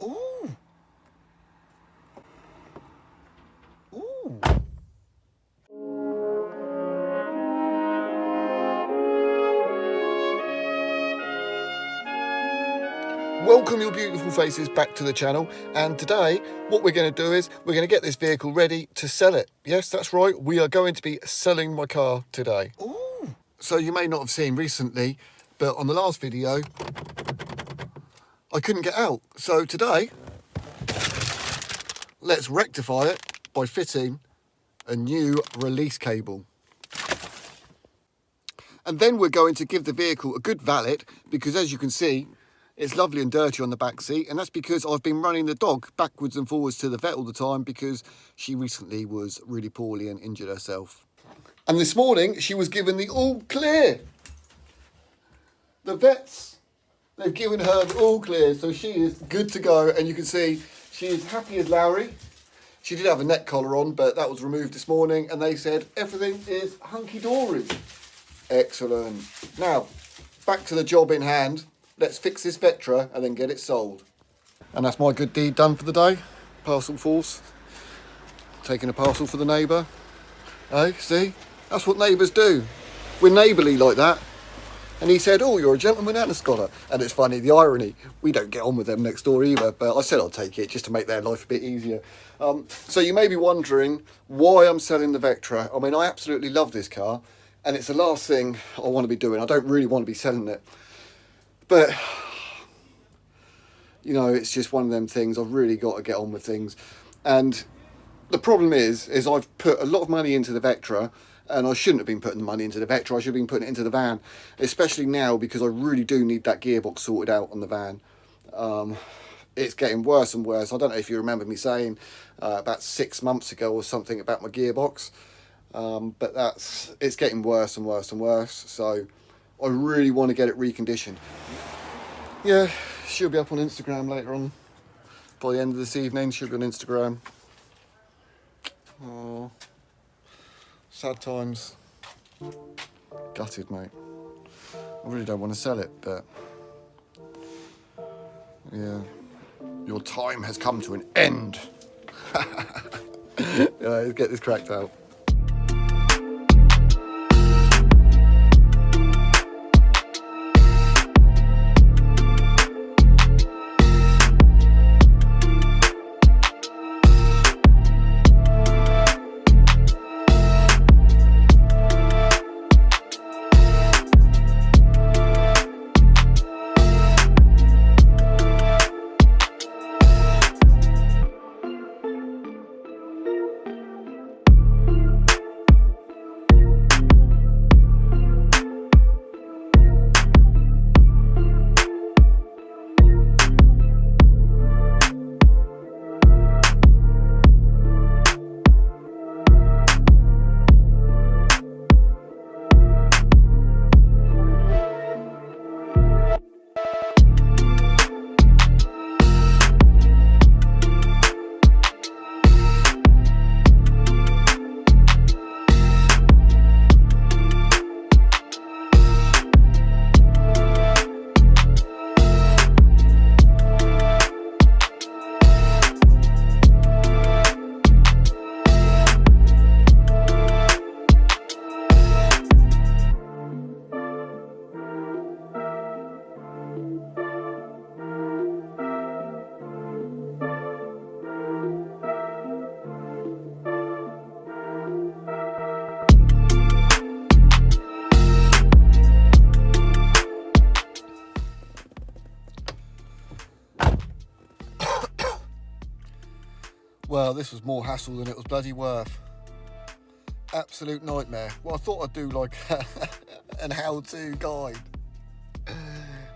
Ooh. Ooh. Welcome your beautiful faces back to the channel, and today what we're going to do is we're going to get this vehicle ready to sell it. Yes, that's right, we are going to be selling my car today. Ooh. So you may not have seen recently, but on the last video I couldn't get out. So today let's rectify it by fitting a new release cable. And then we're going to give the vehicle a good valet, because as you can see, it's lovely and dirty on the back seat, and that's because I've been running the dog backwards and forwards to the vet all the time because she recently was really poorly and injured herself. And this morning she was given the all clear. The vets, they've given her the all clear, so she is good to go, and you can see she is happy as Larry. She did have a neck collar on, but that was removed this morning, and they said everything is hunky-dory. Excellent. Now, back to the job in hand. Let's fix this Vectra and then get it sold. And that's my good deed done for the day. Parcel force. Taking a parcel for the neighbour. Hey, see? That's what neighbours do. We're neighbourly like that. And he said, oh, you're a gentleman and a scholar. And it's funny, the irony, we don't get on with them next door either, but I said I'll take it just to make their life a bit easier. So you may be wondering why I'm selling the Vectra. I mean, I absolutely love this car, and it's the last thing I want to be doing. I don't really want to be selling it. But, you know, it's just one of them things. I've really got to get on with things. And the problem is I've put a lot of money into the Vectra, and I shouldn't have been putting the money into the Vectra. I should have been putting it into the van, especially now because I really do need that gearbox sorted out on the van. It's getting worse and worse. I don't know if you remember me saying about 6 months ago or something about my gearbox, but it's getting worse and worse and worse. So I really want to get it reconditioned. Yeah, she'll be up on Instagram later on. By the end of this evening, she'll be on Instagram. Oh, sad times. Gutted, mate. I really don't want to sell it, but yeah, your time has come to an end. Yeah, let's get this cracked out. Well, this was more hassle than it was bloody worth. Absolute nightmare. Well, I thought I'd do like an how-to guide.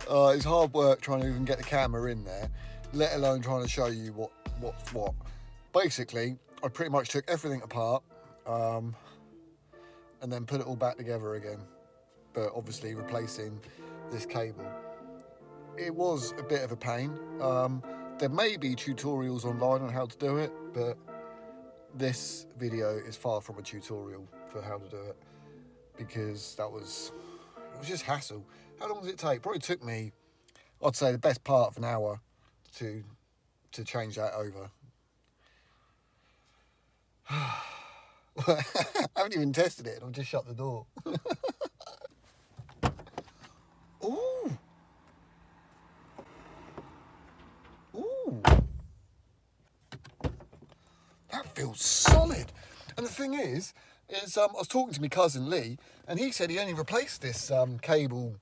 It's hard work trying to even get the camera in there, let alone trying to show you what's what. Basically, I pretty much took everything apart and then put it all back together again. But obviously replacing this cable. It was a bit of a pain. There may be tutorials online on how to do it, but this video is far from a tutorial for how to do it, because it was just hassle. How long does it take? Probably took me, I'd say, the best part of an hour to to change that over. I haven't even tested it. I've just shut the door. Ooh. Ooh. That feels solid. And the thing is I was talking to my cousin Lee, and he said he only replaced this cable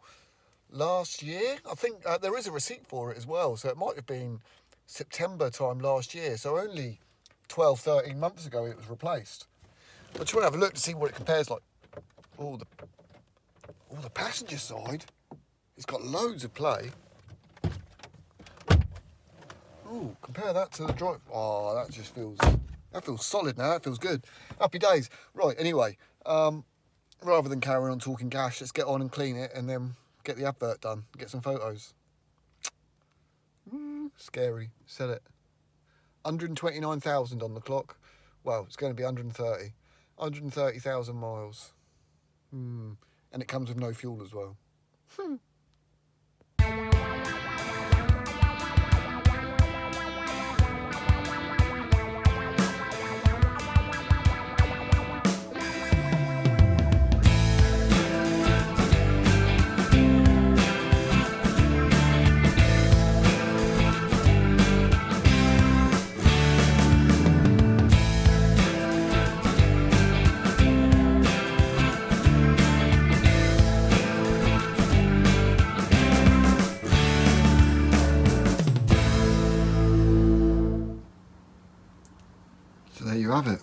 last year. I think there is a receipt for it as well, so it might have been September time last year, so only 12, 13 months ago it was replaced. I just want to have a look to see what it compares like. Oh, the passenger side, it's got loads of play. Oh, compare that to the drive. Oh, that feels solid now. That feels good. Happy days. Right, anyway, rather than carry on talking gash, let's get on and clean it and then get the advert done, get some photos. Scary. Sell it. 129,000 on the clock. Well, it's going to be 130. 130,000 miles. And it comes with no fuel as well. So there you have it,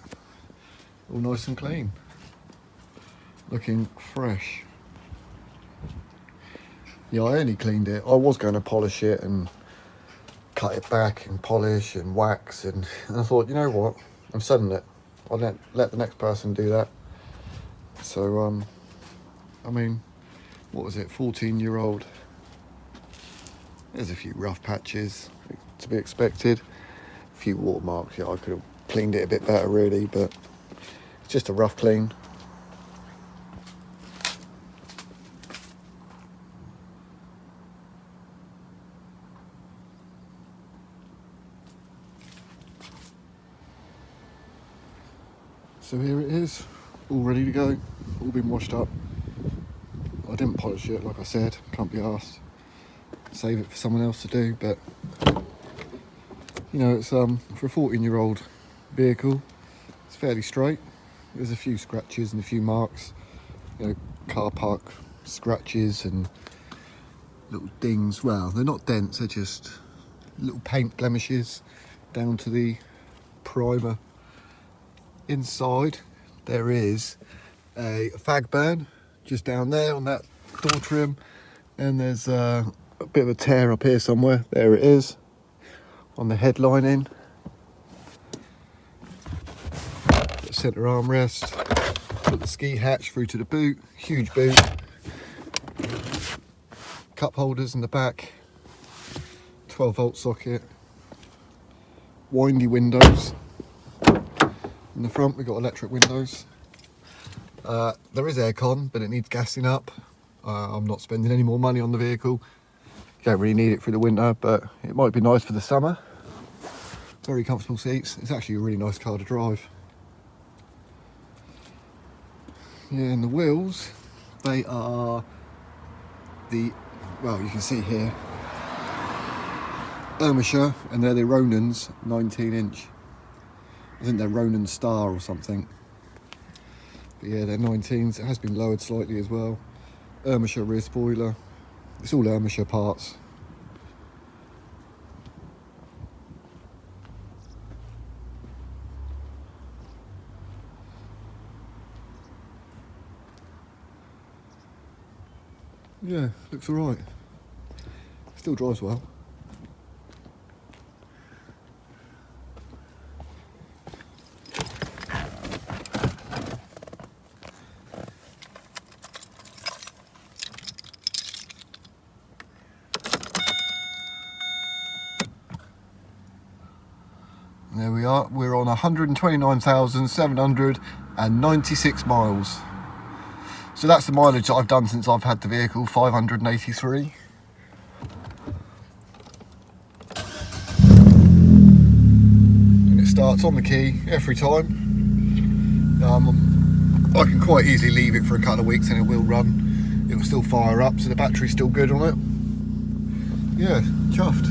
all nice and clean, looking fresh. Yeah, I only cleaned it. I was going to polish it and cut it back and polish and wax, and I thought, you know what, I'm selling it. I'll let the next person do that. So I mean, what was it, 14-year-old. There's a few rough patches to be expected, a few watermarks. Yeah, I could have cleaned it a bit better really, but it's just a rough clean. So here it is, all ready to go, all been washed up. I didn't polish it, like I said, can't be arsed. Save it for someone else to do, but you know, it's for a 14-year-old vehicle, it's fairly straight. There's a few scratches and a few marks, you know, car park scratches and little dings. Well, they're not dents, they're just little paint blemishes down to the primer. Inside there is a fag burn just down there on that door trim, and there's a bit of a tear up here somewhere. There it is on the headlining. Centre armrest, got the ski hatch through to the boot, huge boot, cup holders in the back, 12-volt socket, windy windows. In the front we've got electric windows. There is aircon, but it needs gassing up. I'm not spending any more money on the vehicle. You don't really need it through the winter, but it might be nice for the summer. Very comfortable seats. It's actually a really nice car to drive. Yeah, and the wheels, they are well, you can see here, Irmsher, and they're the Ronan's 19-inch. I think they're Ronan Star or something. But yeah, they're 19s. It has been lowered slightly as well. Irmsher rear spoiler. It's all Irmsher parts. Yeah, looks alright. Still drives well. There we are, we're on 129,796 miles. So that's the mileage that I've done since I've had the vehicle, 583. starts on the key every time. I can quite easily leave it for a couple of weeks and it will run. It will still fire up, so the battery's still good on it. Yeah, chuffed.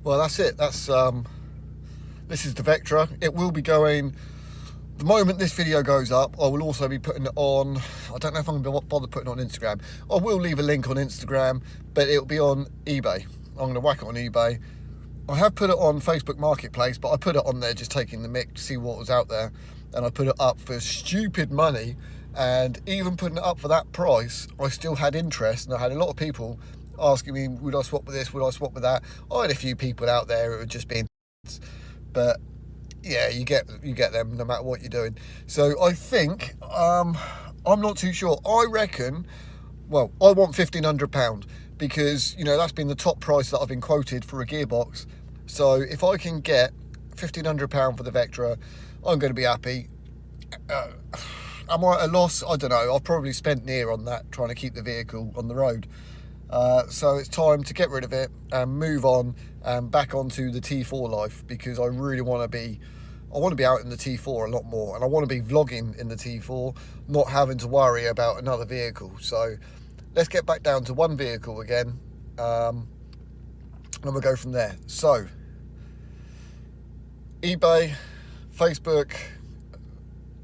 Well, that's it. That's this is the Vectra. It will be going. The moment this video goes up, I will also be putting it on. I don't know if I'm going to bother putting it on Instagram. I will leave a link on Instagram, but it'll be on eBay. I'm going to whack it on eBay. I have put it on Facebook Marketplace, but I put it on there just taking the mick to see what was out there, and I put it up for stupid money. And even putting it up for that price, I still had interest, and I had a lot of people asking me, would I swap with this, would I swap with that? I had a few people out there who were just being, but yeah, you get them no matter what you're doing. So I think I'm not too sure. I reckon, well, I want £1,500 because, you know, that's been the top price that I've been quoted for a gearbox. So if I can get £1,500 for the Vectra, I'm going to be happy. Am I at a loss? I don't know. I've probably spent near on that trying to keep the vehicle on the road. So it's time to get rid of it and move on and back onto the T4 life, because I really want to be out in the T4 a lot more, and I want to be vlogging in the T4, not having to worry about another vehicle. So let's get back down to one vehicle again, and we'll go from there. So eBay, Facebook,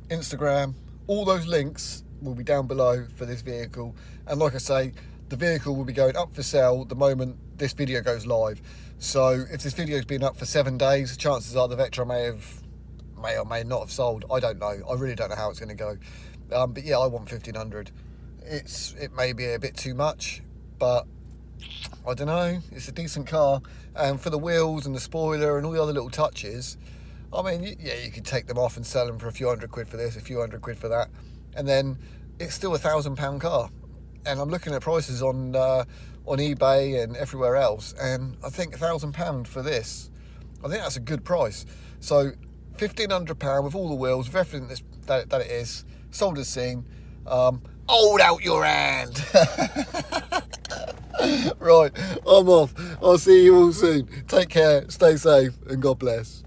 Instagram, all those links will be down below for this vehicle. And like I say, the vehicle will be going up for sale the moment this video goes live. So if this video's been up for 7 days, chances are the Vectra may or may not have sold. I don't know. I really don't know how it's going to go. But yeah, I want 1,500. It may be a bit too much, but I don't know. It's a decent car, and for the wheels and the spoiler and all the other little touches, I mean, yeah, you could take them off and sell them for a few £100 for this, a few £100 for that, and then it's still £1,000 car. And I'm looking at prices on eBay and everywhere else, and I think £1,000 for this, I think that's a good price. So £1,500 with all the wheels, with everything that it is, sold as seen. Hold out your hand. Right, I'm off. I'll see you all soon. Take care, stay safe, and God bless.